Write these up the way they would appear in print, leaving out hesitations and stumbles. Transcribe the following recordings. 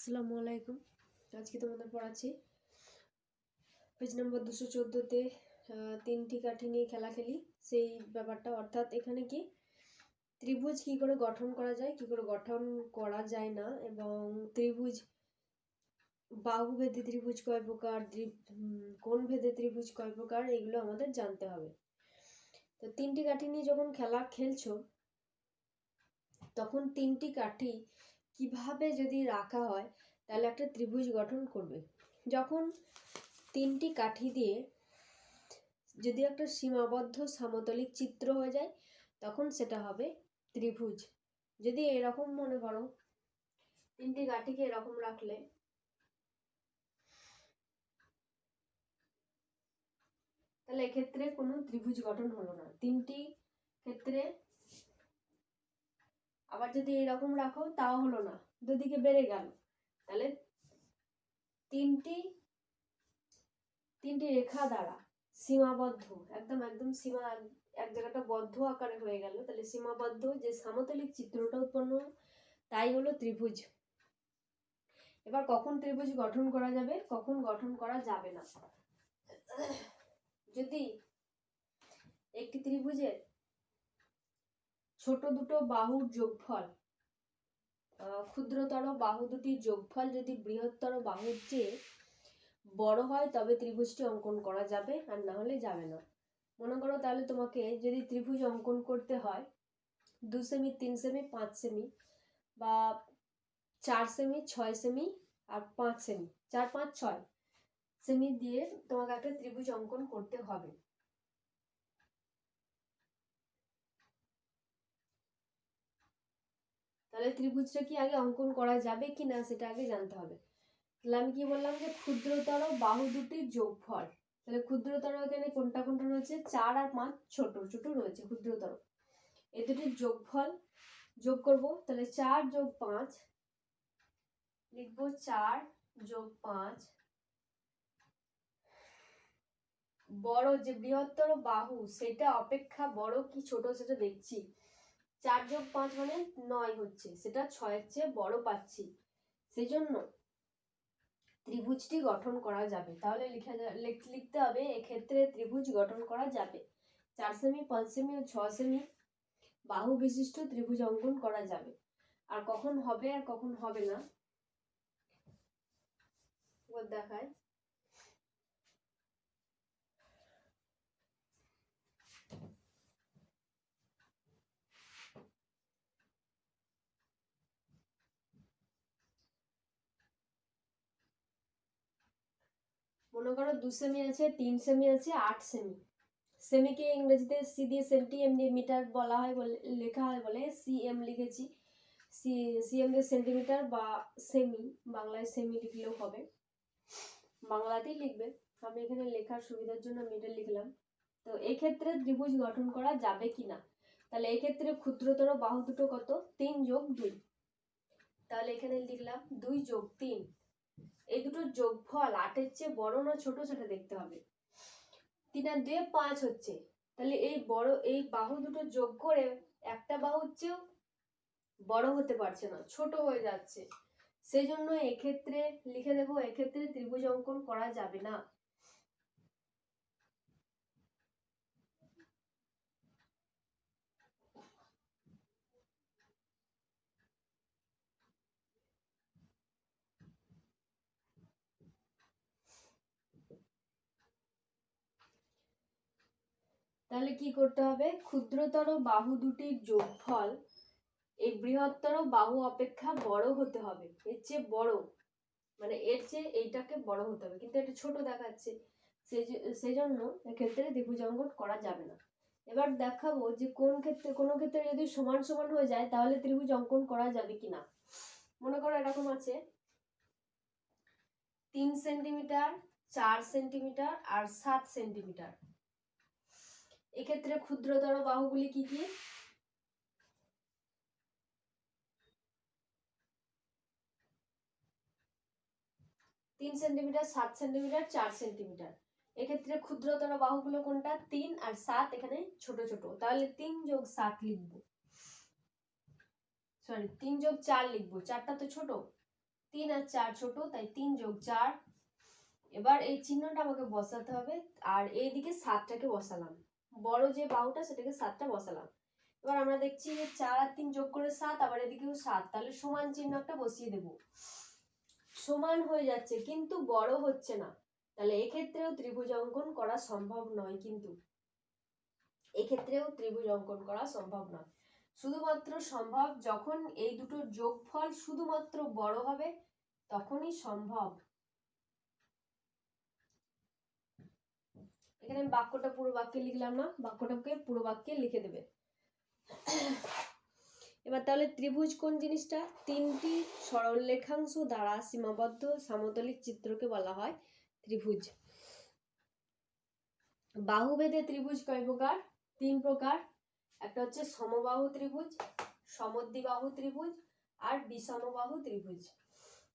আসসালামু আলাইকুম। আজকে তোমাদের পড়াচ্ছি পেজ নম্বর 214-তে 3টি কাঠি নিয়ে খেলাখেলি সেই ব্যাপারটা। অর্থাৎ এখানে কি ত্রিভুজ কি করে গঠন করা যায়, কি করে গঠন করা যায় না, এবং ত্রিভুজ বাহুভেদে ত্রিভুজ কয় প্রকার, কোণ ভেদে ত্রিভুজ কয় প্রকার, এগুলো আমাদের জানতে হবে। তো 3টি কাঠি নিয়ে যখন খেলা খেলছো তখন 3টি কাঠি কিভাবে যদি রাখা হয় তাহলে একটা ত্রিভুজ গঠন করবে। যখন 3টি কাঠি দিয়ে যদি একটা সীমাবদ্ধ সমতলিক চিত্র হয়ে যায় তখন সেটা হবে ত্রিভুজ। যদি এরকম মনে করো 3টি কাঠিকে এরকম রাখলে তাহলে এক্ষেত্রে কোনো ত্রিভুজ গঠন হলো না। 3টি ক্ষেত্রে আবার যদি এরকম রাখো তাও হলো না, দুদিকে বেড়ে গেল। তাহলে তিনটি রেখা দ্বারা সীমাবদ্ধ, একদম সীমা এক জায়গাটা বদ্ধ আকারে হয়ে গেল, তাহলে সীমাবদ্ধ যে সমতলিক চিত্রটা উৎপন্ন তাই হলো ত্রিভুজ। এবার কখন ত্রিভুজ গঠন করা যাবে, কখন গঠন করা যাবে না। যদি একটি ত্রিভুজের ছোট দুটো বাহুর যোগফল, ক্ষুদ্রতর বাহু দুটির যোগফল যদি বৃহত্তর বাহুর চেয়ে বড় হয় তবে ত্রিভুজটি অঙ্কন করা যাবে, আর না হলে যাবে না। মনে করো তাহলে তোমাকে যদি ত্রিভুজ অঙ্কন করতে হয় 2 সেমি, 3 সেমি, 5 সেমি বা 4 সেমি, 6 সেমি আর 5 সেমি, 4, 5, 6 সেমি দিয়ে তোমাকে একটা ত্রিভুজ অঙ্কন করতে হবে। তাহলে ত্রিভুজটা কি আগে অঙ্কন করা যাবে কি না সেটা আগে জানতে হবে। তাহলে আমি কি বললাম যে ক্ষুদ্রতর বাহু দুটির যোগফল। তাহলে ক্ষুদ্রতর এখানে কোনটা কোনটা রয়েছে, 4 আর 5 ছোট ছোট রয়েছে ক্ষুদ্রতর। এই দুটির যোগফল যোগ করব, তাহলে 4 যোগ 5 লিখবো, 4 যোগ 5। বড় যে বৃহত্তর বাহু সেটা অপেক্ষা বড় কি ছোট সেটা দেখছি। 4 যোগ 5 মানে 9 হচ্ছে, সেটা 6-এর চেয়ে বড় পাচ্ছি, সেই জন্য ত্রিভুজটি গঠন করা যাবে। তাহলে লিখতে হবে এক্ষেত্রে ত্রিভুজ গঠন করা যাবে। 4 সেমি, 5 সেমি ও 6 সেমি বাহু বিশিষ্ট ত্রিভুজ অঙ্কন করা যাবে। আর কখন হবে আর কখন হবে না দেখায়। মনে করো 2 সেমি আছে, 3 সেমি আছে, 8 সেমি। সেমিকে ইংরেজিতে সি দিয়ে সেন্টিমিটার বলা হয় বলে লেখা হয় বলে সিএম লিখেছি। সিএম দিয়ে সেন্টিমিটার বা সেমি, বাংলায় সেমি লিখলেও হবে, বাংলাতেই লিখবে। আমি এখানে লেখার সুবিধার জন্য মিটার লিখলাম। তো এক্ষেত্রে ত্রিভুজ গঠন করা যাবে কিনা, তাহলে এক্ষেত্রে ক্ষুদ্রতর বাহু দুটো কত, 3 যোগ 2। তাহলে এখানে লিখলাম 2 যোগ 3। এই দুটোর যোগফল 8-এর চেয়ে বড় না ছোট সেটা দেখতে হবে। 3 আর 2 5 হচ্ছে, তাহলে এই বাহু দুটো যোগ করে একটা বাহুর চেয়েও বড় হতে পারছে না, ছোট হয়ে যাচ্ছে। সেই জন্য এক্ষেত্রে লিখে দেবো, এক্ষেত্রে ত্রিভুজ অঙ্কন করা যাবে না। তাহলে কি করতে হবে, ক্ষুদ্রতর বাহু দুটির যোগফল এই বৃহত্তর বাহু অপেক্ষা বড় হতে হবে, এর চেয়ে বড়, মানে এর চেয়ে এইটাকে বড় হতে হবে, কিন্তু এটা ছোট দেখাচ্ছে, সেই জন্য এক্ষেত্রে ত্রিভুজ অঙ্কন করা যাবে না। এবার দেখাবো যে কোনো ক্ষেত্রে যদি সমান সমান হয়ে যায় তাহলে ত্রিভুজ অঙ্কন করা যাবে কিনা। মনে করো এরকম আছে 3 সেন্টিমিটার, 4 সেন্টিমিটার আর 7 সেন্টিমিটার। এক্ষেত্রে ক্ষুদ্রতর বাহুগুলি কি কি, 3 সেন্টিমিটার, 7 সেন্টিমিটার, 4 সেন্টিমিটার। এক্ষেত্রে ক্ষুদ্রতর বাহুগুলো কোনটা, 3 আর 7 এখানে ছোট ছোট, তাহলে 3 যোগ 7 লিখবো, সরি 3 যোগ 4 লিখবো, 4টা তো ছোট, 3 আর 4 ছোট, তাই 3 যোগ 4। এবার এই চিহ্নটা আমাকে বসাতে হবে, আর এইদিকে 7টাকে বসালাম, বড় যে বাহুটা সেটাকে 7টা বসালাম। এবার আমরা দেখছি যে 4 আর 3 যোগ করে 7, আবার এদিকেও 7, তাহলে সমান চিহ্ন একটা বসিয়ে দেব। সমান হয়ে যাচ্ছে কিন্তু বড় হচ্ছে না, তাহলে এক্ষেত্রেও ত্রিভুজ অঙ্কন করা সম্ভব নয়। কিন্তু এক্ষেত্রেও ত্রিভুজ অঙ্কন করা সম্ভব নয়, শুধুমাত্র সম্ভব যখন এই দুটোর যোগফল শুধুমাত্র বড় হবে, তখনই সম্ভব। এখানে আমি বাক্যটা পুরো বাক্যে লিখলাম না, বাক্যটাকে পুরো বাক্যে লিখে দেবে। এবার তাহলে ত্রিভুজ কোন জিনিসটা? 3টি সরল রেখাংশ দ্বারা সীমাবদ্ধ সমতলিক চিত্রকে বলা হয় ত্রিভুজ। বাহুভেদে ত্রিভুজ কয় প্রকার? 3 প্রকার। একটা হচ্ছে সমবাহু ত্রিভুজ, সমদ্বিবাহু ত্রিভুজ আর বিষমবাহু ত্রিভুজ।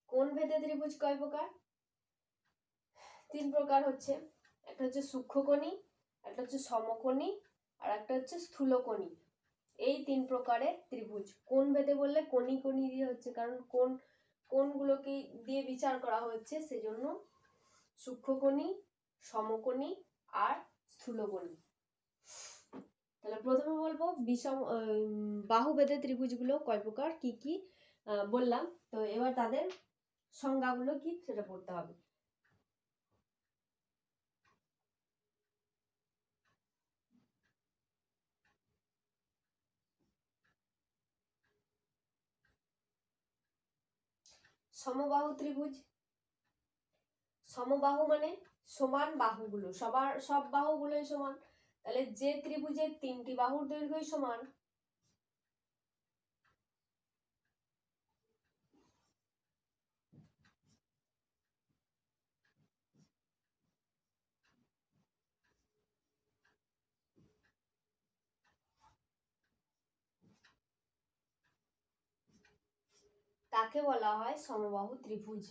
কোণ ভেদে ত্রিভুজ কয় প্রকার? 3 প্রকার হচ্ছে, একটা হচ্ছে সূক্ষ্মকোণী, একটা হচ্ছে সমকোণী আর একটা হচ্ছে স্থূলকোণী। এই 3 প্রকারের ত্রিভুজ। কোণ ভেদে বললে কোণী কোণী দিয়ে হচ্ছে, কারণ কোণগুলোকে দিয়ে বিচার করা হচ্ছে, সেজন্য সূক্ষ্মকোণী, সমকোণী আর স্থূলকোণী। তাহলে প্রথমে বলবো বাহুভেদে ত্রিভুজগুলো কয় প্রকার, কি কি বললাম। তো এবার তাদের সংজ্ঞাগুলো কি সেটা পড়তে হবে। সমবাহু ত্রিভুজ। সমবাহু মানে সমান বাহুগুলো, সব বাহুগুলোই সমান। তাহলে যে ত্রিভুজের 3টি বাহুর দৈর্ঘ্যই সমান, তাকে বলা হয় সমবাহু ত্রিভুজ।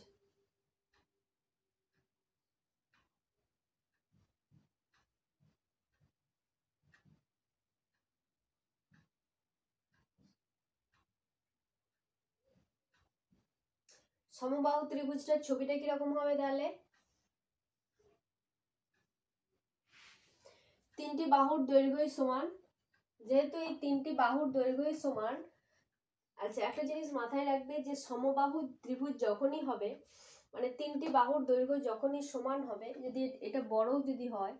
সমবাহু ত্রিভুজটার ছবিটা কিরকম হবে তাহলে? 3টি বাহুর দৈর্ঘ্যই সমান, যেহেতু এই 3টি বাহুর দৈর্ঘ্যই সমান। আচ্ছা, একটা জিনিস মাথায় রাখবে যে সমবাহু ত্রিভুজ যখনই হবে, মানে 3টি বাহুর দৈর্ঘ্য যখনই সমান হবে, যদি এটা বড় যদি হয়,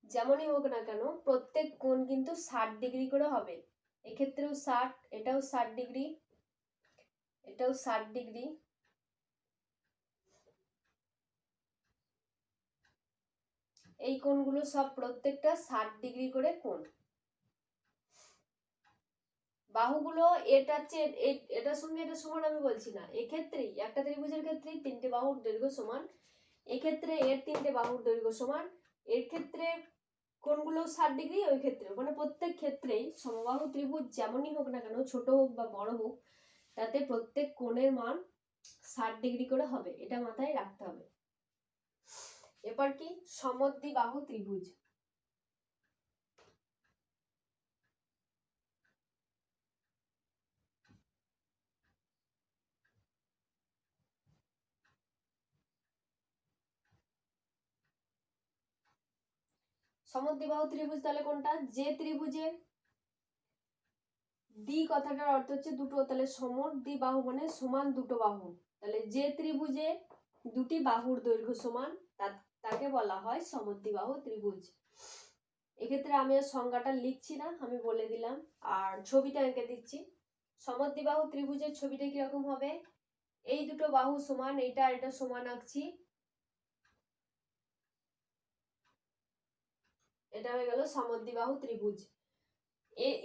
যেমনই হোক না কেন, প্রত্যেক কোণ কিন্তু 60 ডিগ্রি করে হবে। এক্ষেত্রেও 60, এটাও 60 ডিগ্রি, এটাও 60 ডিগ্রি, এই কোণগুলো সব প্রত্যেকটা 60 ডিগ্রি করে কোণ। বাহুগুলো এটার সঙ্গে এটা সমান আমি বলছি না, এক্ষেত্রেই একটা ত্রিভুজের ক্ষেত্রেই 3টে বাহুর দৈর্ঘ্য সমান, এক্ষেত্রে এর 3টে বাহুর দৈর্ঘ্য সমান, এর ক্ষেত্রে কোণগুলো 60 ডিগ্রি, ওই ক্ষেত্রে মানে প্রত্যেক ক্ষেত্রেই সমবাহু ত্রিভুজ যেমনই হোক না কেন, ছোট হোক বা বড় হোক, তাতে প্রত্যেক কোণের মান 60 ডিগ্রি করে হবে, এটা মাথায় রাখতে হবে। এবার কি সমদ্বিবাহু ত্রিভুজ। সমদ্বিবাহু ত্রিভুজ তাহলে কোনটা? যে ত্রিভুজের দ্বি কথাটার অর্থ হচ্ছে দুটো, তাহলে সমদ্বিবাহু মানে সমান দুটো বাহু। তাহলে যে ত্রিভুজে দুটি বাহুর দৈর্ঘ্য সমান, তাকে বলা হয় সমদ্বিবাহু ত্রিভুজ। এক্ষেত্রে আমি আর সংজ্ঞাটা লিখছি না, আমি বলে দিলাম, আর ছবিটা এঁকে দিচ্ছি। সমদ্বিবাহু ত্রিভুজের ছবিটা কিরকম হবে? এই দুটো বাহু সমান, এটা আর এটা সমান আঁকছি, এটা হয়ে গেল সমদ্বিবাহু ত্রিভুজ।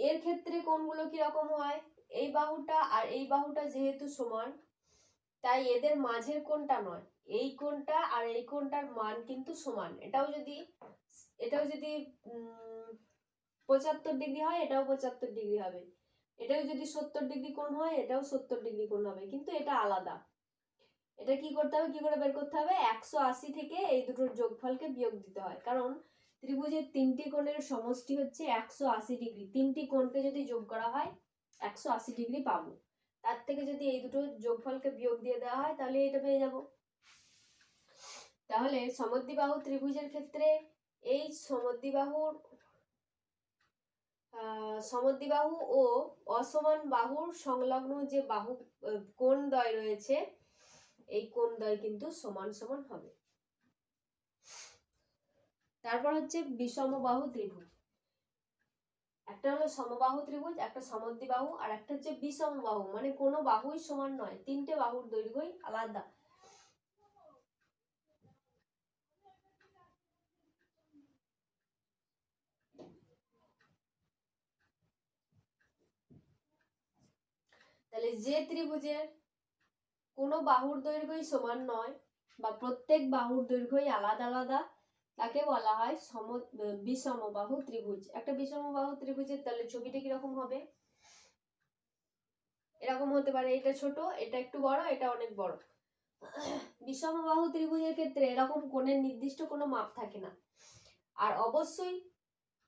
এর ক্ষেত্রে কোণগুলো কিরকম হয়? এই বাহুটা আর এই বাহুটা যেহেতু সমান, তাই এদের মাঝের কোণটা নয়, এই কোণটা আর এই কোণটার মান কিন্তু সমান। এটাও যদি 75 ডিগ্রি হয়, এটাও 75 ডিগ্রি হবে। এটাও যদি 70 ডিগ্রি কোণ হয়, এটাও 70 ডিগ্রি কোণ হবে, কিন্তু এটা আলাদা। এটা কি করতে হবে, কি করে বের করতে হবে? 180 থেকে এই দুটোর যোগফলকে বিয়োগ দিতে হয়, কারণ ত্রিভুজের 3টি কোণের সমষ্টি হচ্ছে 180 ডিগ্রি। 3টি কোণকে যদি যোগ করা হয় 180 ডিগ্রি পাবো। তার থেকে যদি এই দুটো যোগফলকে বিয়োগ দিয়ে দেওয়া হয় তাহলে এটা পেয়ে যাব। তাহলে সমদ্বিবাহু ত্রিভুজের ক্ষেত্রে এই সমদ্বিবাহু ও অসমান বাহুর সংলগ্ন যে বাহু কোণদ্বয় রয়েছে, এই কোণদ্বয় কিন্তু সমান সমান হবে। তারপর হচ্ছে বিষমবাহু ত্রিভুজ। একটা হলো সমবাহু ত্রিভুজ, একটা সমদ্বিবাহু, আর একটা হচ্ছে বিষমবাহু, মানে কোনো বাহুই সমান নয়, তিনটে বাহুর দৈর্ঘ্যই আলাদা। তাহলে যে ত্রিভুজের কোনো বাহুর দৈর্ঘ্যই সমান নয় বা প্রত্যেক বাহুর দৈর্ঘ্যই আলাদা আলাদা, তাকে বলা হয় বিষমবাহু ত্রিভুজ। একটা বিষমবাহু ত্রিভুজের তাহলে ছবিটা কিরকম হবে, এরকম হতে পারে, এটা ছোট, এটা একটু বড়, এটা অনেক বড়। বিষমবাহু ত্রিভুজের ক্ষেত্রে এরকম কোণের নির্দিষ্ট কোনো মাপ থাকে না, আর অবশ্যই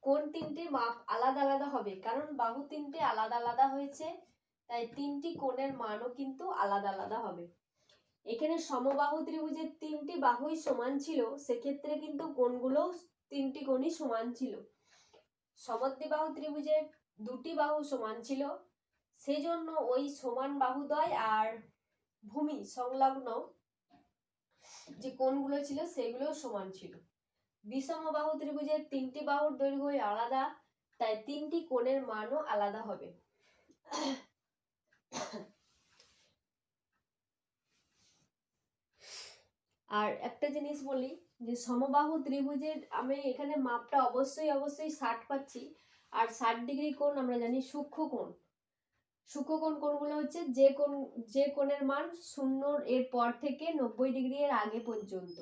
কোণ তিনটির মাপ আলাদা আলাদা হবে, কারণ বাহু তিনটে আলাদা আলাদা হয়েছে, তাই তিনটি কোণের মানও কিন্তু আলাদা আলাদা হবে। এখানে সমবাহু ত্রিভুজের তিনটি বাহুই সমান ছিল, সেক্ষেত্রে কিন্তু কোণগুলোও তিনটি কোণই সমান ছিল। সমদ্বিবাহু ত্রিভুজের দুটি বাহু সমান ছিল, সেজন্য ওই সমান বাহুদ্বয় আর ভূমি সংলগ্ন যে কোণগুলো ছিল সেগুলোও সমান ছিল। বিষমবাহু ত্রিভুজের তিনটি বাহুর দৈর্ঘ্য আলাদা, তাই তিনটি কোণের মানও আলাদা হবে। আর একটা জিনিস বলি, যে সমবাহু ত্রিভুজের আমি এখানে মাপটা অবশ্যই 60 পাচ্ছি, আর 60 ডিগ্রি কোণ আমরা জানি সূক্ষ্ম কোণ। সূক্ষ্ম কোণ কোণগুলো হচ্ছে যে কোণের মান 0 এর পর থেকে 90 ডিগ্রি এর আগে পর্যন্ত।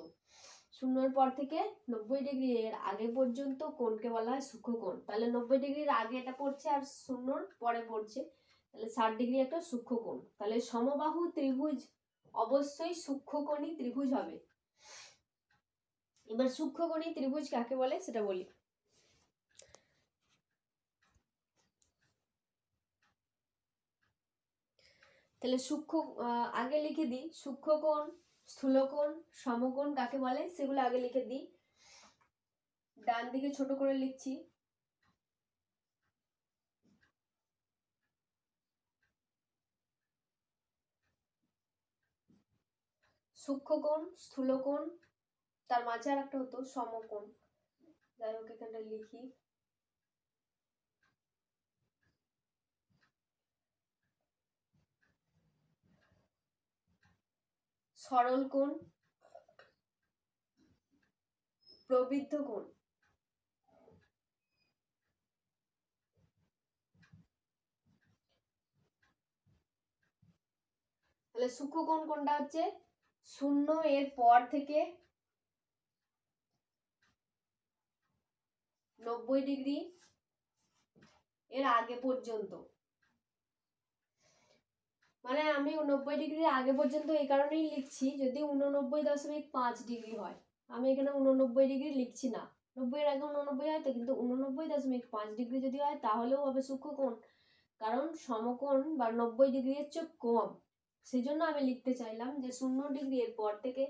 0 পর থেকে 90 ডিগ্রি এর আগে পর্যন্ত কোণকে বলা হয় সূক্ষ্ম কোণ। তাহলে 90 ডিগ্রির আগে এটা পড়ছে আর 0 পরে পড়ছে, তাহলে 60 ডিগ্রি একটা সূক্ষ্ম কোণ। তাহলে সমবাহু ত্রিভুজ অবশ্যই সূক্ষ্মকোণী ত্রিভুজ হবে। এবার সূক্ষ্মকোণী ত্রিভুজ কাকে বলে সেটা বলি। তাহলে আগে লিখে দিই, সূক্ষ্মকোণ, স্থূলকোণ, সমকোণ কাকে বলে সেগুলো আগে লিখে দিই। ডান দিকে ছোট করে লিখছি। সূক্ষ্মকোণ, স্থূলকোণ, তার মাঝে আর একটা হতো সমকোণ। যাই হোক এখানটা লিখি। সরল কোণ, প্রবৃদ্ধ কোণ। তাহলে সূক্ষ্মকোণ কোনটা হচ্ছে 0 এর পর থেকে 90 ডিগ্রি এর আগে পর্যন্ত। মানে আমি 90 ডিগ্রির আগে পর্যন্ত এই কারণেই লিখছি, যদি 89.5 ডিগ্রি হয়, আমি এখানে 89 ডিগ্রি লিখছি না, 90 এর আগে 89 হয় তো, কিন্তু 89.5 ডিগ্রি যদি হয় তাহলেও হবে সূক্ষ্মকোণ, কারণ সমকোণ বা 90 ডিগ্রির চেয়ে কম। সেই জন্য আমি লিখতে চাইলাম যে 0 ডিগ্রি এর পর থেকে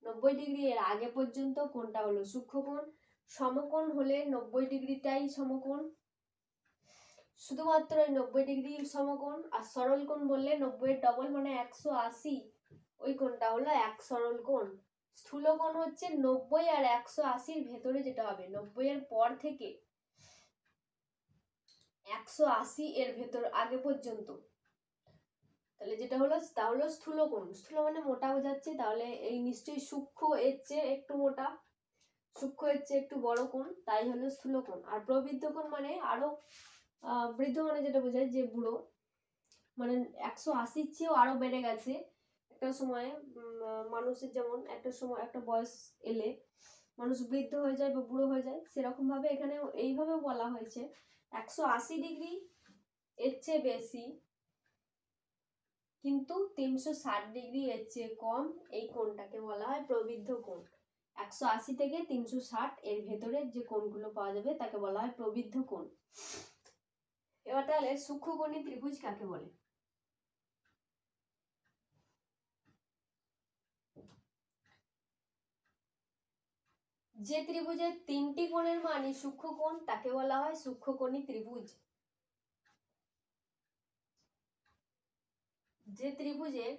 90 ডিগ্রি এর আগে পর্যন্ত কোণটা হলো সূক্ষ্মকোণ। সমকোণ হলে 90 ডিগ্রিটাই সমকোণ, শুধুমাত্র 90 ডিগ্রি সমকোণ। আর সরল কোণ বললে 90 এর ডবল মানে 180, ওই কোণটা হলো এক সরল কোণ। স্থূল কোণ হচ্ছে 90 আর 180 ভেতরে যেটা হবে, 90 এর পর থেকে 180 এর ভেতর আগে পর্যন্ত, তাহলে যেটা হলো তা হলো স্থূল কোণ। স্থূল মানে মোটা বোঝাচ্ছে, তাহলে এই নিশ্চয়ই সূক্ষ্ম এর চেয়ে একটু মোটা, সূক্ষ্ম এর চেয়ে একটু বড় কোণ, তাই হলো স্থূল কোণ। আর প্রবৃদ্ধ কোণ মানে আরো বৃদ্ধ মানে যেটা বোঝায় যে বুড়ো, মানে 180 চেয়েও আরো বেড়ে গেছে। একটা সময় মানুষের যেমন একটা সময় একটা বয়স এলে মানুষ বৃদ্ধ হয়ে যায় বা বুড়ো হয়ে যায়, সেরকম ভাবে এখানে এইভাবে বলা হয়েছে 180 ডিগ্রি এর চেয়ে বেশি কিন্তু 360 ডিগ্রি এর চেয়ে কম, এই কোণটাকে বলা হয় প্রবৃদ্ধ কোণ। 180 থেকে 360 এর ভেতরে যে কোণগুলো পাওয়া যাবে তাকে বলা হয় প্রবৃদ্ধ কোণ। এবার তাহলে সূক্ষ্মকোণী ত্রিভুজ কাকে বলে। যে ত্রিভুজের তিনটি কোণের মানই সূক্ষ্ম কোণ তাকে বলা হয় সূক্ষ্মকোণী ত্রিভুজ। যে ত্রিভুজের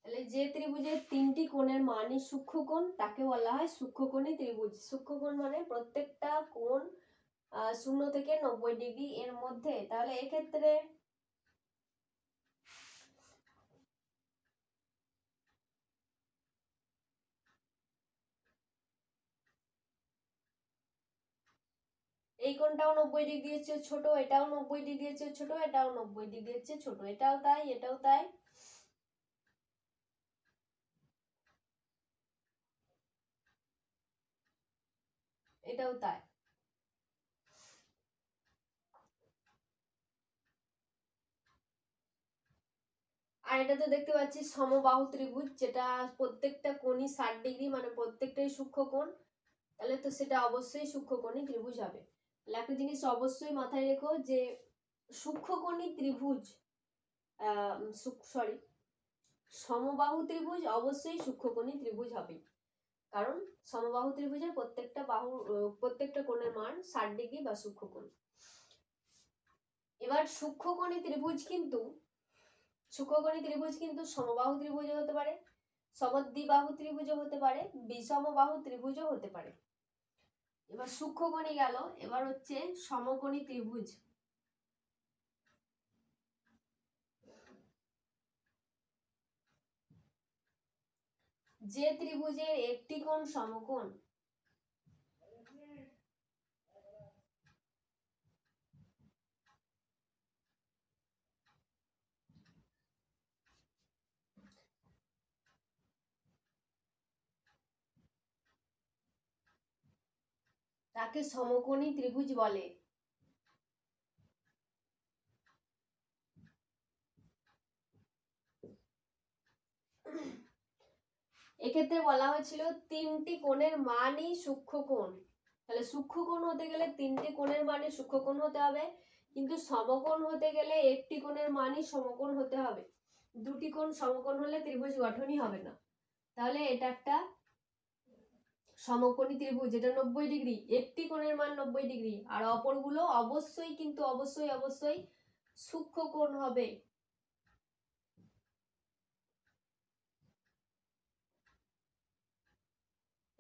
তাহলে যে ত্রিভুজের তিনটি কোণের মানই সূক্ষ্মকোণ তাকে বলা হয় সূক্ষ্মকোণী ত্রিভুজ। সূক্ষ্মকোণ মানে প্রত্যেকটা কোণ 0 থেকে 90 ডিগ্রি এর মধ্যে। তাহলে এক্ষেত্রে এই কোণটাও 90 ডিগ্রি হচ্ছে ছোট, এটাও 90 ডিগ্রি হচ্ছে ছোট, এটাও 90 ডিগ্রি হচ্ছে ছোট, এটাও তাই, এটাও তাই, এটাও তাই। আর এটা তো দেখতে পাচ্ছি সমবাহু ত্রিভুজ, যেটা প্রত্যেকটা কোণই 60 ডিগ্রি, মানে প্রত্যেকটাই সূক্ষ্মকোণ। তাহলে তো সেটা অবশ্যই সূক্ষ্মকোণী ত্রিভুজ হবে। তাহলে একটা জিনিস অবশ্যই মাথায় রেখো যে সূক্ষ্মকোণী ত্রিভুজ সরি সমবাহু ত্রিভুজ অবশ্যই সূক্ষ্মকোণী ত্রিভুজ হবে, কারণ সমবাহু ত্রিভুজের প্রত্যেকটা কোণের মান 60 ডিগ্রি বা সূক্ষ্মকোণ। এবার সূক্ষ্মকোণী ত্রিভুজ কিন্তু সমবাহু ত্রিভুজও হতে পারে, সমদ্বিবাহু ত্রিভুজও হতে পারে, বিষমবাহু ত্রিভুজও হতে পারে। এবার সূক্ষ্মকোণী গেল, এবার হচ্ছে সমকোণী ত্রিভুজ। যে ত্রিভুজের একটি কোণ সমকোণ তাকে সমকোণী ত্রিভুজ বলে। এক্ষেত্রে বলা হয়েছিল তিনটি কোণের মানই সূক্ষ্মকোণ। তাহলে সূক্ষ্মকোণ হতে গেলে তিনটি কোণের মানই সূক্ষ্মকোণ হতে হবে, কিন্তু সমকোণ হতে গেলে একটি কোণের মানই সমকোণ হতে হবে। দুটি কোণ সমকোণ হলে ত্রিভুজ গঠনই হবে না। তাহলে এটা একটা সমকোণী ত্রিভুজ, এটা 90 ডিগ্রি, একটি কোণের মান 90 ডিগ্রি, আর অপরগুলো অবশ্যই কিন্তু অবশ্যই সূক্ষ্মকোণ হবে।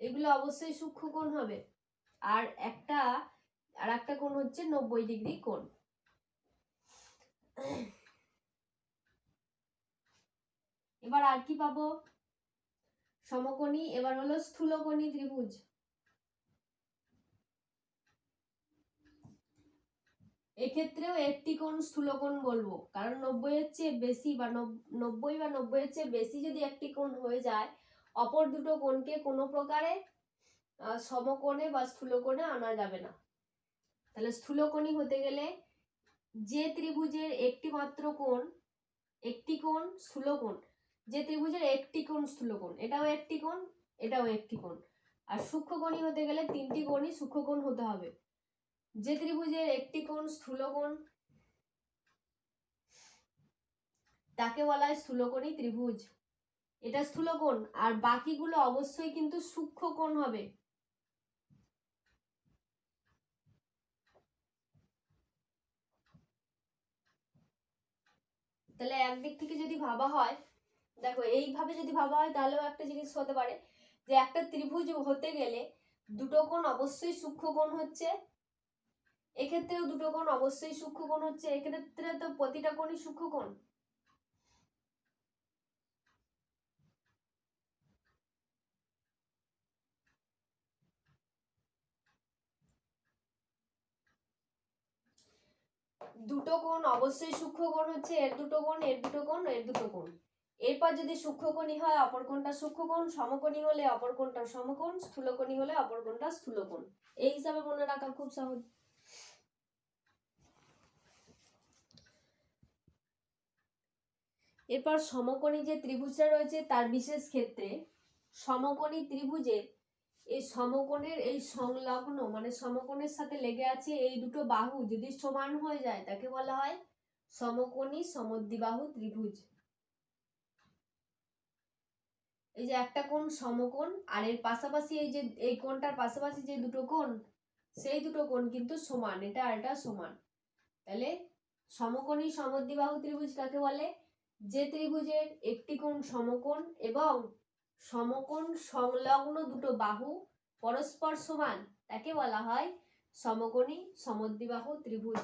এগুলো অবশ্যই সূক্ষ্মকোণ হবে। আর একটা কোণ হচ্ছে 90 ডিগ্রি কোণ। এবার আর কি পাবো? সমকোণী। এবার হলো স্থূলকোণী ত্রিভুজ। এক্ষেত্রেও একটি কোণ স্থূলকোণ বলবো, কারণ 90 এর চেয়ে বেশি বা 90 এর চেয়ে বেশি যদি একটি কোণ হয়ে যায়, অপর দুটো কোণকে কোনো প্রকারে সমকোণে বা স্থূলকোণে আনা যাবে না। তাহলে স্থূলকোণী হতে গেলে যে ত্রিভুজের একটি কোণ স্থূলকোণ, যে ত্রিভুজের একটি কোণ স্থূলকোণ, এটাও একটি কোণ, এটাও একটি কোণ। আর সূক্ষ্মকোণী হতে গেলে তিনটি কোণই সূক্ষ্মকোণ হতে হবে। যে ত্রিভুজের একটি কোণ স্থূলকোণ তাকে বলা হয় স্থূলকোণী ত্রিভুজ। এটা স্থূলকোণ, আর বাকিগুলো অবশ্যই কিন্তু সূক্ষ্মকোণ হবে। তাহলে একদিক থেকে যদি ভাবা হয়, দেখো এইভাবে যদি ভাবা হয়, তাহলেও একটা জিনিস হতে পারে যে একটা ত্রিভুজ হতে গেলে দুটো কোণ অবশ্যই সূক্ষ্মকোণ হচ্ছে, এক্ষেত্রেও দুটো কোণ অবশ্যই সূক্ষ্মকোণ হচ্ছে, এক্ষেত্রে তো প্রতিটা কোণই সূক্ষ্মকোণ। দুটো কোণ অবশ্যই সূক্ষ্মকোণ হচ্ছে, এর দুটো কোণ, এর দুটো কোণ, এর দুটো কোণ। এরপর যদি সূক্ষ্মকোণী হয় অপর কোণটা সূক্ষ্মকোণ, সমকোণী হলে অপর কোণটা সমকোণ, স্থূলকোণী হলে অপর কোণটা স্থূলকোণ। এই হিসাবে মনে রাখা খুব সহজ। এরপর সমকোণী যে ত্রিভুজটা রয়েছে তার বিশেষ ক্ষেত্রে সমকোণী ত্রিভুজের এই সমকোণের এই সংলগ্ন মানে সমকোণের সাথে লেগে আছে এই দুটো বাহু যদি সমান হয়ে যায় তাকে বলা হয় সমকোণী সমদ্বিবাহু ত্রিভুজ। এই যে একটা কোণ সমকোণ আর এর পাশাপাশি এই যে এই কোণটার পাশাপাশি যে দুটো কোণ সেই দুটো কোণ কিন্তু সমান, এটা আর এটা সমান। তাহলে সমকোণী সমদ্বিবাহু ত্রিভুজ কাকে বলে? যে ত্রিভুজের একটি কোণ সমকোণ এবং সমকোণ সংলগ্ন দুটো বাহু পরস্পর সমান তাকে বলা হয় সমকোণী সমদ্বিবাহু ত্রিভুজ।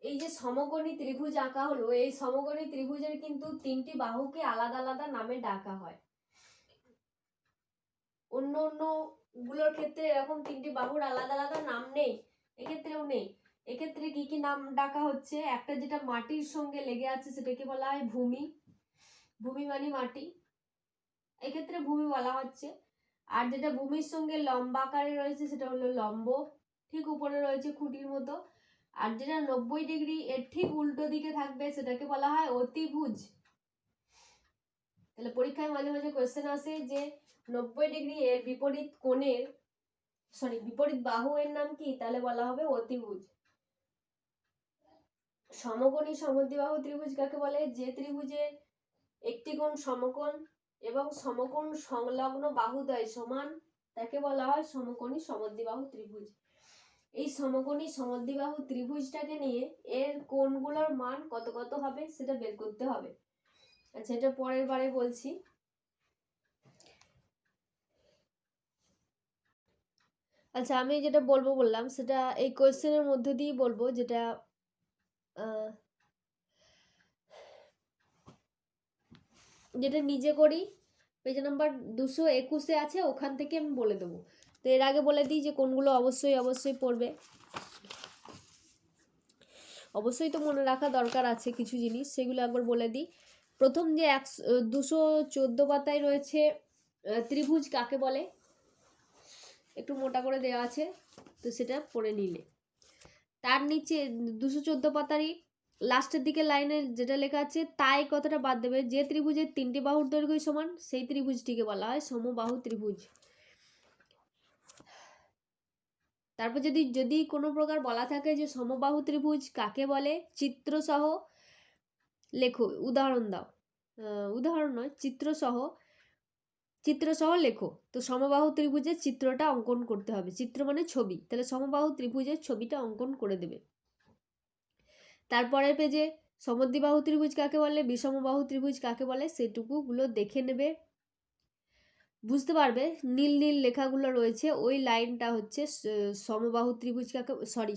এই যে সমকোণী ত্রিভুজ আঁকা হলো, এই সমকোণী ত্রিভুজের কিন্তু তিনটি বাহুকে আলাদা আলাদা নামে ডাকা হয়। অন্য অন্য গুলোর ক্ষেত্রে এরকম তিনটি বাহুর আলাদা আলাদা নাম নেই, এক্ষেত্রেও নেই। এক্ষেত্রে কি কি নাম ডাকা হচ্ছে? একটা যেটা মাটির সঙ্গে লেগে আছে সেটাকে বলা হয় ভূমি, ভূমি মানে মাটি, এক্ষেত্রে ভূমি বলা হচ্ছে। আর যেটা ভূমির সঙ্গে লম্বা আকারে রয়েছে সেটা হলো লম্ব, ঠিক উপরে রয়েছে খুঁটির মতো। আর যেটা 90 ডিগ্রি এর ঠিক উল্টো দিকে থাকবে সেটাকে বলা হয় অতিভুজ। তাহলে পরীক্ষায় মাঝে মাঝে কোয়েশ্চেন আসে যে 90 ডিগ্রি এর বিপরীত কোণের বিপরীত বাহু এর নাম কি? তাহলে বলা হবে অতিভুজ। সমকোণী সমদ্বিবাহু ত্রিভুজ কাকে বলে? যে ত্রিভুজের একটি কোণ সমকোণ এবং সমকোণ সংলগ্ন বাহুদ্বয় সমান তাকে বলা হয় সমকোণী সমদ্বিবাহু ত্রিভুজ। এই সমকোণী সমদ্বিবাহু ত্রিভুজটাকে নিয়ে এর কোণগুলোর মান কত কত হবে সেটা বের করতে হবে। আচ্ছা, এটা পরের বারে বলছি। আচ্ছা, আমি যেটা বললাম সেটা এই কোয়েশ্চেনের মধ্যে দিয়ে বলবো, যেটা যেটা নিজে করি, পেজ নাম্বার 221 আছে, ওখান থেকে আমি বলে দেবো। তো এর আগে বলে দিই যে কোনগুলো অবশ্যই পড়বে। অবশ্যই তো মনে রাখা দরকার আছে কিছু জিনিস, সেগুলো একবার বলে দিই। প্রথম যে 214 পাতায় রয়েছে ত্রিভুজ কাকে বলে, একটু মোটা করে দেওয়া আছে, তো সেটা পড়ে নিলে। তার নিচে 214 পাতারই লাস্টের দিকে লাইনে যেটা লেখা আছে তাই কথাটা বাদ দেবে। যে ত্রিভুজের তিনটি বাহুর দৈর্ঘ্য সমান সেই ত্রিভুজটিকে বলা হয় সমবাহু ত্রিভুজ। তারপর যদি কোনো প্রকার বলা থাকে যে সমবাহু ত্রিভুজ কাকে বলে, চিত্র সহ লেখো, উদাহরণ দাও, উদাহরণ নয়, চিত্র সহ লেখো। তো সমবাহু ত্রিভুজের চিত্রটা অঙ্কন করতে হবে, চিত্র মানে ছবি, তাহলে সমবাহু ত্রিভুজের ছবিটা অঙ্কন করে দেবে। তারপরের পেজে সমদ্বিবাহু ত্রিভুজ কাকে বলে, বিষমবাহু ত্রিভুজ কাকে বলে সেটুকুগুলো দেখে নেবে, বুঝতে পারবে। নীল নীল লেখাগুলো রয়েছে, ওই লাইনটা হচ্ছে সমবাহু ত্রিভুজ কাকে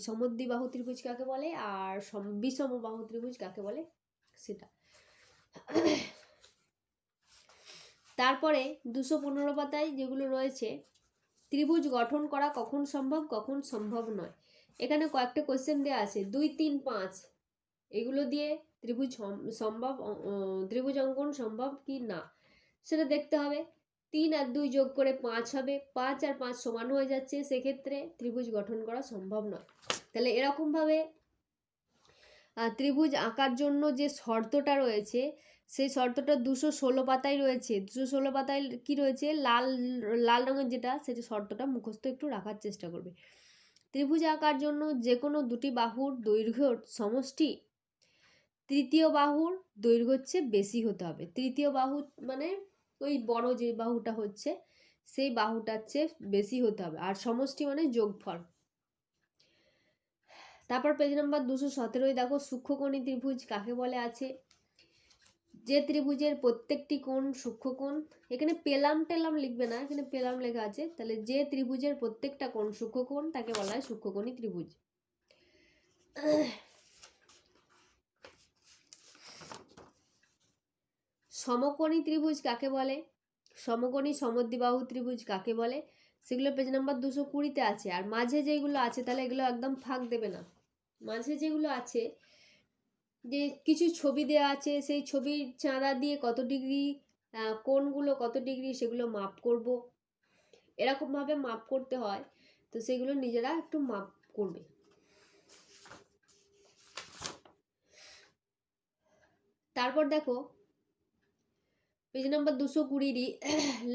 সমদ্বিবাহু ত্রিভুজ কাকে বলে আর বিষমবাহু ত্রিভুজ কাকে বলে সেটা। তারপরে 215 পাতায় যেগুলো রয়েছে, ত্রিভুজ গঠন করা কখন সম্ভব কখন সম্ভব নয়, এখানে কয়েকটা কোয়েশ্চেন দেওয়া আছে 2, 3, 5, এগুলো দিয়ে ত্রিভুজ অঙ্কন সম্ভব কি না সেটা দেখতে হবে। 3 আর 2 যোগ করে 5 হবে, 5 আর 5 সমান হয়ে যাচ্ছে, সেক্ষেত্রে ত্রিভুজ গঠন করা সম্ভব নয়। তাহলে এরকমভাবে ত্রিভুজ আঁকার জন্য যে শর্তটা রয়েছে সেই শর্তটা 216 পাতায় রয়েছে। 216 পাতায় কি রয়েছে, লাল লাল রঙের যেটা, সেটা শর্তটা মুখস্থ একটু রাখার চেষ্টা করবে। ত্রিভুজ আঁকার জন্য যে কোনো দুটি বাহুর দৈর্ঘ্যর সমষ্টি তৃতীয় বাহুর দৈর্ঘ্যের চেয়ে বেশি হতে হবে। তৃতীয় বাহু মানে ওই বড় যে বাহুটা হচ্ছে সেই বাহুটার চেয়ে বেশি হতে হবে, আর সমষ্টি মানে যোগফল। তারপর পেজ নাম্বার 217 দেখো সূক্ষ্মকোণী ত্রিভুজ কাকে বলে আছে, যে ত্রিভুজের প্রত্যেকটি কোণ সূক্ষ্মকোণ, এখানে পেলাম টেলাম লিখবে না, এখানে পেলাম লেখা আছে, তাহলে যে ত্রিভুজের প্রত্যেকটা কোণ সূক্ষ্মকোণ তাকে বলা হয় সূক্ষ্মকোণী ত্রিভুজ। সমকোণী ত্রিভুজ কাকে বলে, সমকোণী সমদ্বিবাহু ত্রিভুজ কাকে বলে, সেগুলো পেজ নাম্বার 220-তে আছে। আর মাঝে যেগুলো আছে তাহলে এগুলো একদম ফাঁক দেবে না। মাঝে যেগুলো আছে যে কিছু ছবি দেওয়া আছে, সেই ছবির চাঁদা দিয়ে কত ডিগ্রি, কোণগুলো কত ডিগ্রি সেগুলো মাপ করব, এরকমভাবে মাপ করতে হয়, তো সেগুলো নিজেরা একটু মাপ করবে। তারপর দেখো পেজ নাম্বার 220-ই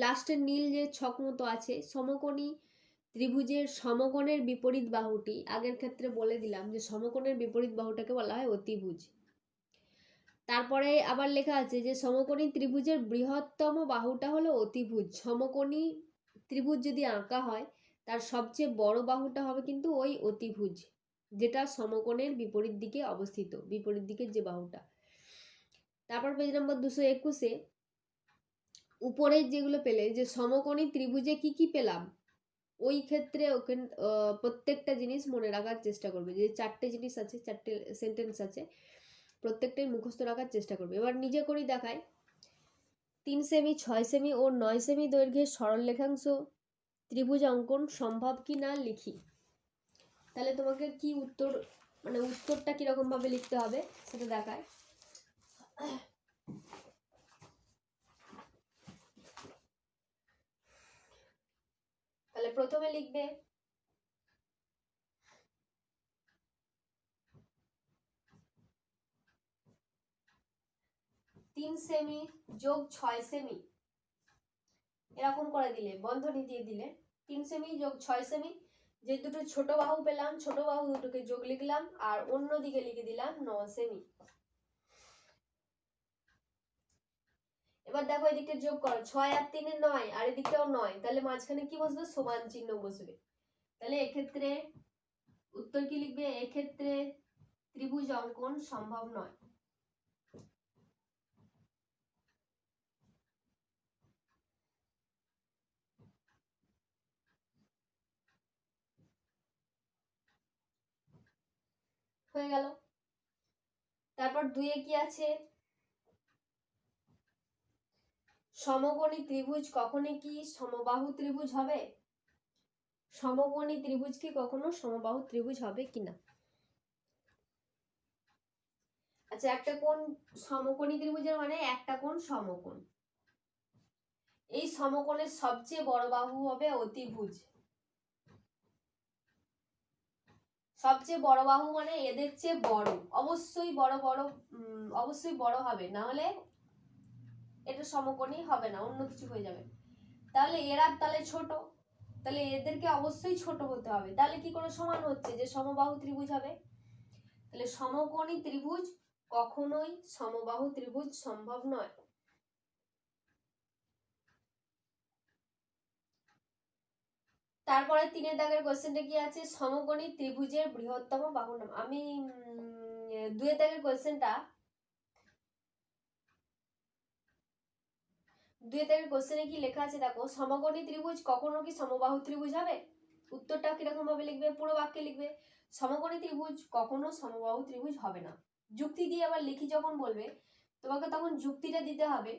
লাস্টের নীল যে ছক মতো আছে, সমকোণী ত্রিভুজের সমকোণের বিপরীত বাহুটি, আগের ক্ষেত্রে বলে দিলাম যে সমকোণের বিপরীত বাহুটাকে বলা হয় অতিভুজ। তারপরে আবার লেখা আছে যে সমকোণী ত্রিভুজের বৃহত্তম বাহুটা হলো অতিভুজ। সমকোণী ত্রিভুজ যদি আঁকা হয় তার সবচেয়ে বড় বাহুটা হবে কিন্তু ওই অতিভুজ, যেটা সমকোণের বিপরীত দিকে অবস্থিত, বিপরীত দিকের যে বাহুটা। তারপর পেজ নম্বর 221-এ উপরের যেগুলো পেলে যে সমকোণী ত্রিভুজে কি কি পেলাম, ওই ক্ষেত্রে ওকে প্রত্যেকটা জিনিস মনে রাখার চেষ্টা করবে। যে 4টে জিনিস আছে, 4টে সেন্টেন্স আছে, প্রত্যেকটাই মুখস্থ রাখার চেষ্টা করবে। এবার নিজে করেই দেখায়। 3 সেমি, 6 সেমি ও 9 সেমি দৈর্ঘ্যের সরলরেখাংশ ত্রিভুজ অঙ্কন সম্ভব কি না লিখি। তাহলে তোমাকে কি উত্তর, মানে উত্তরটা কিরকম ভাবে লিখতে হবে সেটা দেখায়। তাহলে প্রথমে লিখবে 3 সেমি যোগ 6 সেমি, এরকম করে দিলে, বন্ধনী দিয়ে দিলে 3 সেমি যোগ 6 সেমি, যে দুটো ছোট বাহু পেলাম ছোট বাহু দুটোকে যোগ লিখলাম, আর অন্য দিকে লিখে দিলাম 9 সেমি। এবার দেখো এদিকে যোগ করো, 6 আর 3 এর 9, আর এদিকটাও 9, তাহলে মাঝখানে কি বসবে, সমান চিহ্ন বসবে। তাহলে এক্ষেত্রে উত্তর কি লিখবে, এক্ষেত্রে ত্রিভুজ অঙ্কন সম্ভব নয়। হয়ে গেল। তারপর 2-এ কি আছে, সমকোণী ত্রিভুজ কখনো কি সমবাহু ত্রিভুজ হবে, সমকোণী ত্রিভুজ কি কখনো সমবাহু ত্রিভুজ হবে কিনা। আচ্ছা, একটা কোণ সমকোণী ত্রিভুজের মানে একটা কোণ সমকোণ, এই সমকোণের সবচেয়ে বড় বাহু হবে অতিভুজ। সবচেয়ে বড় বাহু মানে এদের চেয়ে বড়, অবশ্যই বড় বড়, অবশ্যই বড় হবে, না হলে এটা সমকোণী হবে না, অন্য কিছু হয়ে যাবে। তাহলে এরা তাহলে ছোট, তাহলে এদেরকে অবশ্যই ছোট হতে হবে, তাহলে কি করে সমান হচ্ছে যে সমবাহু ত্রিভুজ হবে। তাহলে সমকোণী ত্রিভুজ কখনোই সমবাহু ত্রিভুজ সম্ভব নয়। তারপরে 3-এর দাগের কোশ্চেনটা কি আছে, সমকোণী ত্রিভুজের বৃহত্তম বাহুর নাম। আমি 2-এর দাগের কোশ্চেনটা, 2-এর দাগের কোশ্চেনে কি লেখা আছে দেখো, সমকোণী ত্রিভুজ কখনো কি সমবাহু ত্রিভুজ হবে। উত্তরটা কিরকম ভাবে লিখবে, পুরো বাক্যে লিখবে, সমকোণী ত্রিভুজ কখনো সমবাহু ত্রিভুজ হবে না। যুক্তি দিয়ে আবার লিখি যখন বলবে তোমাকে তখন যুক্তিটা দিতে হবে,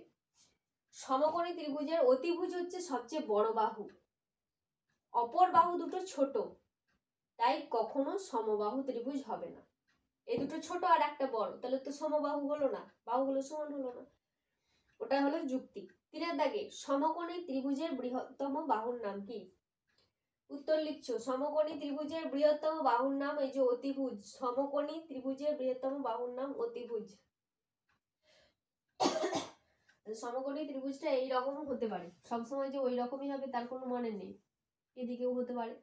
সমকোণী ত্রিভুজের অতিভুজ হচ্ছে সবচেয়ে বড় বাহু, অপর বাহু দুটো ছোট, তাই কখনো সমবাহু ত্রিভুজ হবে না। এই দুটো ছোট আর একটা বড়, তাহলে তো সমবাহু হলো না, বাহুগুলো সমান হলো না, ওটা হলো যুক্তি। 3-এর দাগে সমকোণী ত্রিভুজের বৃহত্তম বাহুর নাম কি। উত্তর লিখছো, সমকোণী ত্রিভুজের বৃহত্তম বাহুর নাম এই যে অতিভুজ, সমকোণী ত্রিভুজের বৃহত্তম বাহুর নাম অতিভুজ। সমকোণী ত্রিভুজটা এইরকম হতে পারে, সবসময় যে ওই রকমই হবে তার কোনো মানে নেই, এদিকেও হতে পারে,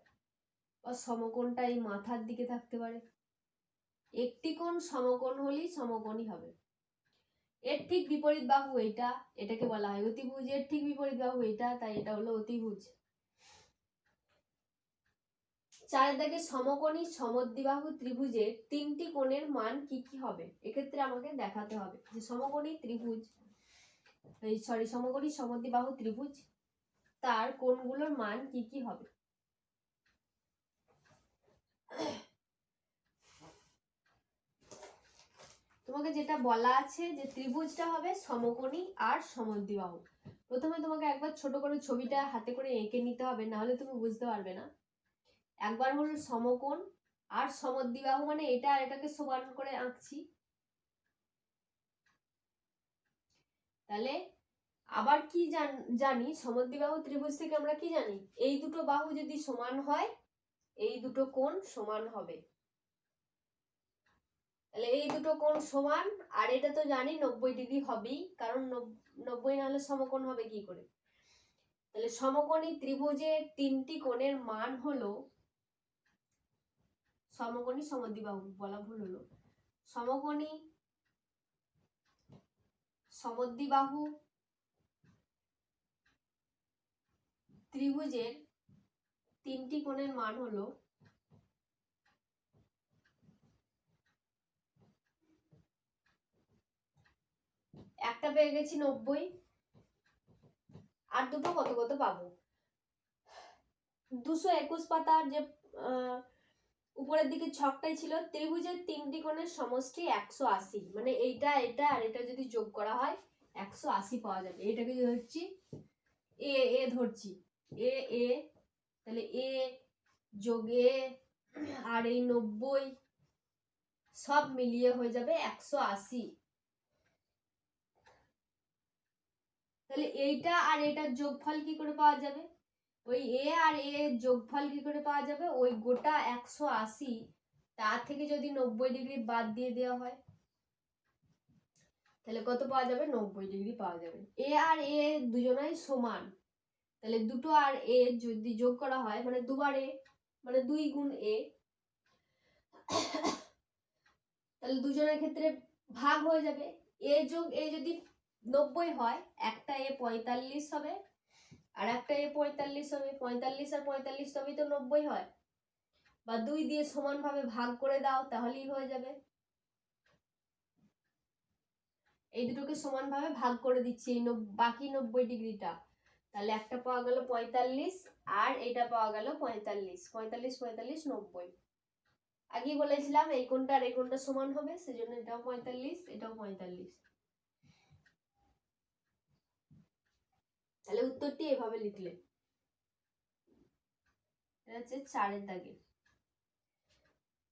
বা সমকোণটা এই মাথার দিকে থাকতে পারে। একটি কোণ সমকোণ হলেই সমকোণই হবে। এর ঠিক বিপরীত বাহু এটা, এটাকে বলা হয় অতিভুজ, এর ঠিক বিপরীত বাহু এটা, তাই এটা হলো অতিভুজ। 4-এর দাগে সমকোণী সমদ্বিবাহু ত্রিভুজের 3টি কোণের মান কি কি হবে, এক্ষেত্রে আমাকে দেখাতে হবে যে সমকোণী ত্রিভুজ, সমকোণী সমদ্বিবাহু ত্রিভুজ তার কোণগুলোর মান কি কি হবে। তোমাকে যেটা বলা আছে যে ত্রিভুজটা হবে সমকোণী আর সমদ্বিবাহু। প্রথমে তোমাকে একবার ছোট করে ছবিটা হাতে করে এঁকে নিতে হবে, নাহলে তুমি বুঝতে পারবে না। একবার হলো সমকোণ আর সমদ্বিবাহু, মানে এটা আর এটাকে সমান করে আঁকছি। তাহলে আবার কি জানি সমদ্বিবাহু ত্রিভুজ থেকে আমরা কি জানি, এই দুটো বাহু যদি সমান হয় এই দুটো কোণ সমান হবে। তাহলে এই দুটো কোণ সমান, আর এটা তো জানি 90 ডিগ্রি হবেই, কারণ 90 না হলে সমকোণ হবে কি করে। তাহলে সমকোণী ত্রিভুজের তিনটি কোণের মান হলো, সমকোণী সমদ্বিবাহু বলা ভুল হলো, সমকোণী সমদ্বিবাহু ত্রিভুজের তিনটি কোণের মান হলো একটা পেয়ে গেছি 90, আর দুটো কত কত পাবো। 221 পাতার যে উপরের দিকে ছকটাই ছিল, ত্রিভুজের তিনটি কোণের সমষ্টি 180, মানে এইটা এটা আর এটা যদি যোগ করা হয় 180 পাওয়া যাবে। এটাকে ধরছি এ, এ ধরছি এ এ, তাহলে এ যোগ এ আর এই 90 সব মিলিয়ে হয়ে যাবে 180। তাহলে এইটা আর এটার যোগফল কি করে পাওয়া যাবে, ওই এ আর এ যোগফল কি করে পাওয়া যাবে, ওই গোটা 180 তার থেকে যদি 90 ডিগ্রি বাদ দিয়ে দেওয়া হয় তাহলে কত পাওয়া যাবে, 90 ডিগ্রি পাওয়া যাবে। এ আর এ দুজনাই সমান, তাহলে দুটো আর এ যদি যোগ করা হয় মানে দুবার এ, মানে 2 গুণ এ, তাহলে দুজনের ক্ষেত্রে ভাগ হয়ে যাবে। এ যোগ এ যদি 90 হয়, একটা এ 45 হবে আর একটা এ 45 হবে, 45 আর 45 তবেই তো 90 হয়। বা 2 দিয়ে সমানভাবে ভাগ করে দাও তাহলেই হয়ে যাবে। এই দুটোকে সমানভাবে ভাগ করে দিচ্ছি এই বাকি 90 ডিগ্রিটা, তাহলে একটা পাওয়া গেল 45 আর এটা পাওয়া গেল 45, 45 45 90। আগেই বলেছিলাম এই কোণটা আর এই কোণটা সমান হবে, সেজন্য এটাও 45 এটাও 45। তাহলে উত্তরটি এভাবে লিখলে, এটা হচ্ছে 4-এর দাগে।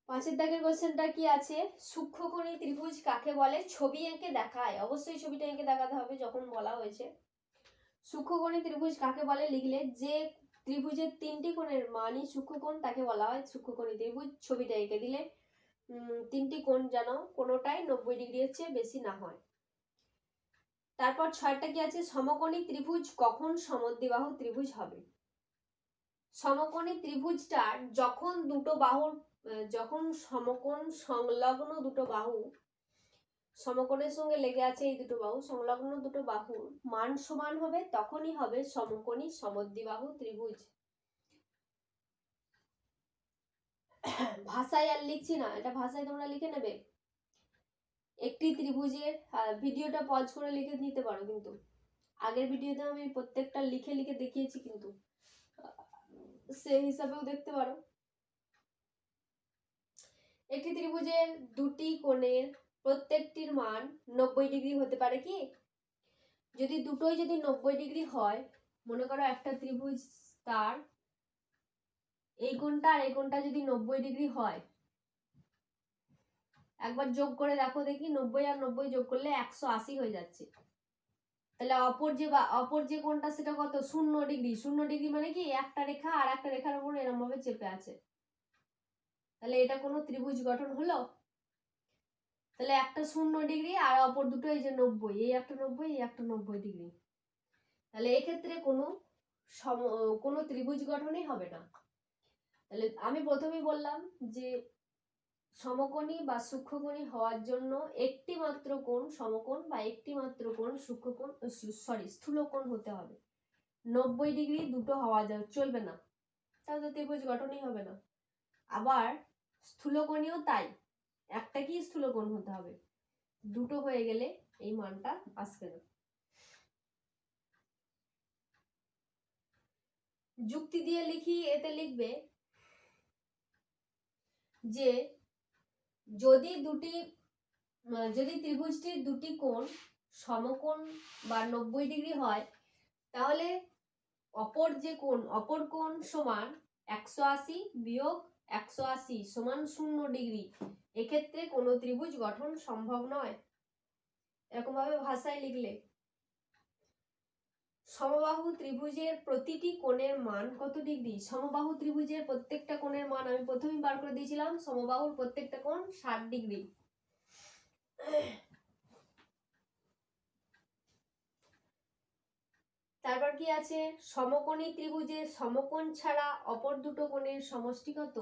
5-এর দাগের কোশ্চেনটা কি আছে, সূক্ষ্মকোণী ত্রিভুজ কাকে বলে, ছবি এঁকে দেখায়। অবশ্যই ছবিটা এঁকে দেখাতে হবে যখন বলা হয়েছে। সূক্ষ্মকোণী ত্রিভুজ কাকে বলে লিখলে, যে ত্রিভুজের তিনটি কোণের মানই সূক্ষ্মকোণ তাকে বলা হয় সূক্ষ্মকোণী ত্রিভুজ। ছবিটা এঁকে দিলে তিনটি কোণ যেন কোনোটাই 90 ডিগ্রির চেয়ে বেশি না হয়। তারপর 6টা কি আছে, সমকোণী ত্রিভুজ কখন সমদ্বিবাহু ত্রিভুজ হবে। সমকোণী ত্রিভুজটার যখন দুটো বাহুর, যখন সমকোণ সংলগ্ন দুটো বাহু, সমকোণের সঙ্গে লেগে আছে এই দুটো বাহু, সংলগ্ন দুটো বাহুর মান সমান হবে, তখনই হবে সমকোণী সমদ্বিবাহু ত্রিভুজ। ভাষায় আর লিখছি না, এটা ভাষায় তোমরা লিখে নেবে। একটি ত্রিভুজের, ভিডিওটা পজ করে লিখে নিতে পারো, কিন্তু আগের ভিডিওতে আমি প্রত্যেকটা লিখে লিখে দেখিয়েছি, কিন্তু সেই হিসাবেও দেখতে পারো। একটি ত্রিভুজের দুটি কোণের প্রত্যেকটির মান 90 ডিগ্রি হতে পারে কি, যদি দুটোই যদি 90 ডিগ্রি হয়, মনে করো একটা ত্রিভুজ তার এই কোণটা আর এই কোণটা যদি 90 ডিগ্রি হয়, একবার যোগ করে দেখো দেখি, 90 আর 90 যোগ করলে 180 হয়ে যাচ্ছে। তাহলে অপর যে কোণটা সেটা কত, 0 ডিগ্রি। 0 ডিগ্রি মানে কি, একটা রেখা আর একটা রেখার উপর এরকম ভাবে চেপে আছে, তাহলে এটা কোনো ত্রিভুজ গঠন হলো। তাহলে একটা 0 ডিগ্রি আর অপর দুটো এই যে 90, এই একটা 90 এই একটা 90 ডিগ্রি, তাহলে এক্ষেত্রে কোনো ত্রিভুজ গঠনই হবে না। তাহলে আমি প্রথমেই বললাম যে সমকোণী বা সূক্ষ্মকোণী হওয়ার জন্য একটি মাত্র কোণ সমকোণ বা একটি মাত্র কোণ সূক্ষ্মকোণ, স্থূলকোণ হতে হবে। 90 ডিগ্রি দুটো হওয়া চলবে না, তাহলে ত্রিভুজ গঠনই হবে না। আবার স্থূলকোণীও তাই, একটা কি স্থূলকোণ হতে হবে, দুটো হয়ে গেলে এই মানটা আসবে না। যুক্তি দিয়ে লিখি, এতে লিখবে যে যদি দুটি যদি ত্রিভুজটির দুটি কোণ সমকোণ বা 90 ডিগ্রি হয়, তাহলে অপর কোণ সমান 180 বিয়োগ 180 সমান 0 ডিগ্রি। এক্ষেত্রে কোনো ত্রিভুজ গঠন সম্ভব নয়। এরকম ভাবে ভাষায় লিখলে সমবাহু ত্রিভুজের প্রতিটি কোণের মান কত ডিগ্রি? সমবাহু ত্রিভুজের প্রত্যেকটা কোণের মান আমি প্রথমেই বার করে দিয়েছিলাম। সমবাহুর প্রত্যেকটা কোণ 60 ডিগ্রি। তারপর কি আছে? সমকোণী ত্রিভুজের সমকোণ ছাড়া অপর দুটো কোণের সমষ্টি কত?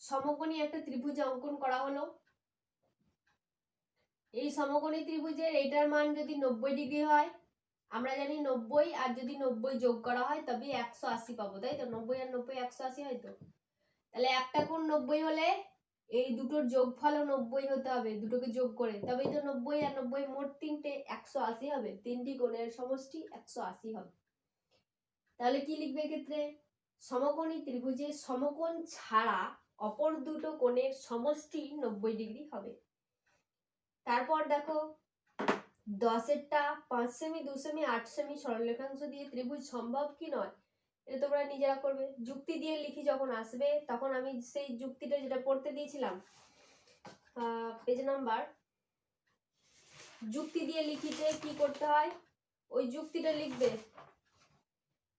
সমকোণী একটা ত্রিভুজ অঙ্কন করা হলো। এই সমকোণী ত্রিভুজের এইটার মান যদি 90 ডিগ্রি হয়, আমরা জানি 90, আর যদি 90 যোগ করা হয় তবে 180 পাবো, তাই তো? 90 আর 90 180 হয় তো। তাহলে একটা কোণ 90 হলে এই দুটোর যোগফলও 90 হতে হবে, দুটোকে যোগ করে, তবেই তো 90 আর 90 মোট তিনটে 180 হবে। তিনটি কোণের সমষ্টি 180 হবে। তাহলে কি লিখবে এক্ষেত্রে? সমকোণী ত্রিভুজের সমকোণ ছাড়া অপর দুটো কোণের সমষ্টি 90 ডিগ্রি হবে। তারপর দেখো 10-এরটা 5 সেমি, 2 সেমি, 8 সেমি সরলরেখাংশ দিয়ে ত্রিভুজ সম্ভব কি নয়, এটা তোমরা নিজেরা করবে। যুক্তি দিয়ে লিখি যখন আসবে, তখন আমি সেই যুক্তিটা যেটা পড়তে দিয়েছিলাম পেজ নাম্বার, যুক্তি দিয়ে লিখিতে কি করতে হয়, ওই যুক্তিটা লিখবে।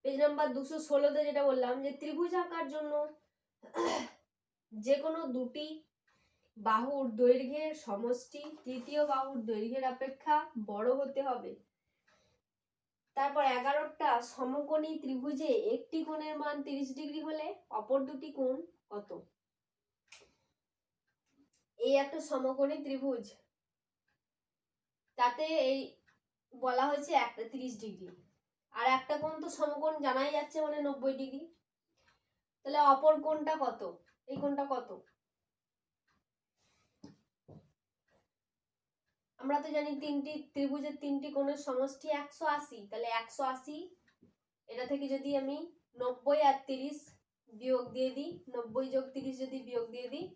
পেজ নাম্বার 216-তে যেটা বললাম যে ত্রিভুজ আঁকার জন্য যে কোনো দুটি বাহুর দৈর্ঘ্যের সমষ্টি তৃতীয় বাহুর দৈর্ঘ্যের অপেক্ষা বড় হতে হবে। তারপর 11টা সমকোণী ত্রিভুজে একটি কোণের মান 30 ডিগ্রি হলে অপর দুটি কোণ কত? এই একটা সমকোণী ত্রিভুজ, তাতে এই বলা হয়েছে একটা 30 ডিগ্রি, আর একটা কোণ তো সমকোণ জানাই যাচ্ছে, মানে 90 ডিগ্রি। তাহলে অপর কোণটা কত? এই কোণটা কত? আমরা তো জানি তিনটি ত্রিভুজের তিনটি কোণের সমষ্টি 180। তাহলে 180, এটা থেকে যদি আমি 90 আর 30 বিয়োগ দিয়ে দিই, 90 যোগ 30 যদি বিয়োগ দিয়ে দিই,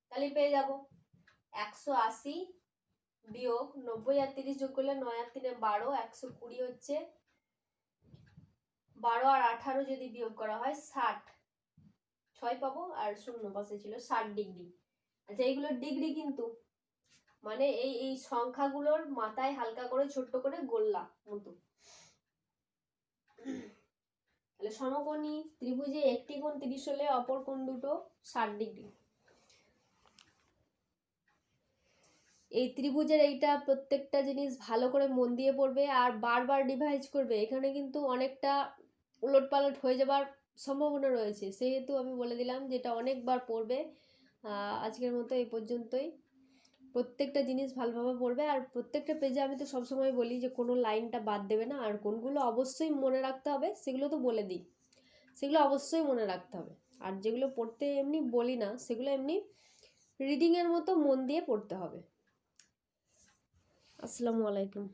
তাহলে পেয়ে যাব 180 বিয়োগ 90 আর 30 যোগ করলে 9 আর 3 12, 120 হচ্ছে। 12 আর 18 যদি বিয়োগ করা হয় 60, 6 পাবো, আর 0 পাশে ছিল 60 ডিগ্রি। আচ্ছা, এইগুলো ডিগ্রি কিন্তু, মানে এই সংখ্যাগুলোর মাথায় হালকা করে ছোট্ট করে গোল্লা মতো। তাহলে সমকোণী ত্রিভুজে একটি কোণ 30 হলে অপর কোণ দুটো 60 ডিগ্রি। এই ত্রিভুজের এইটা প্রত্যেকটা জিনিস ভালো করে মন দিয়ে পড়বে আর বারবার রিভাইজ করবে। এখানে কিন্তু অনেকটা উলটপালট হয়ে যাবার সম্ভাবনা রয়েছে, সেহেতু আমি বলে দিলাম যে এটা অনেকবার পড়বে। আজকের মতো এই পর্যন্তই। প্রত্যেকটা জিনিস ভালোভাবে পড়বে, আর প্রত্যেকটা পেজে আমি তো সবসময় বলি যে কোনো লাইনটা বাদ দেবে না, আর কোনগুলো অবশ্যই মনে রাখতে হবে সেগুলো তো বলে দিই, সেগুলো অবশ্যই মনে রাখতে হবে। আর যেগুলো পড়তে এমনি বলি না, সেগুলো এমনি রিডিংয়ের মতো মন দিয়ে পড়তে হবে। আসসালামু আলাইকুম।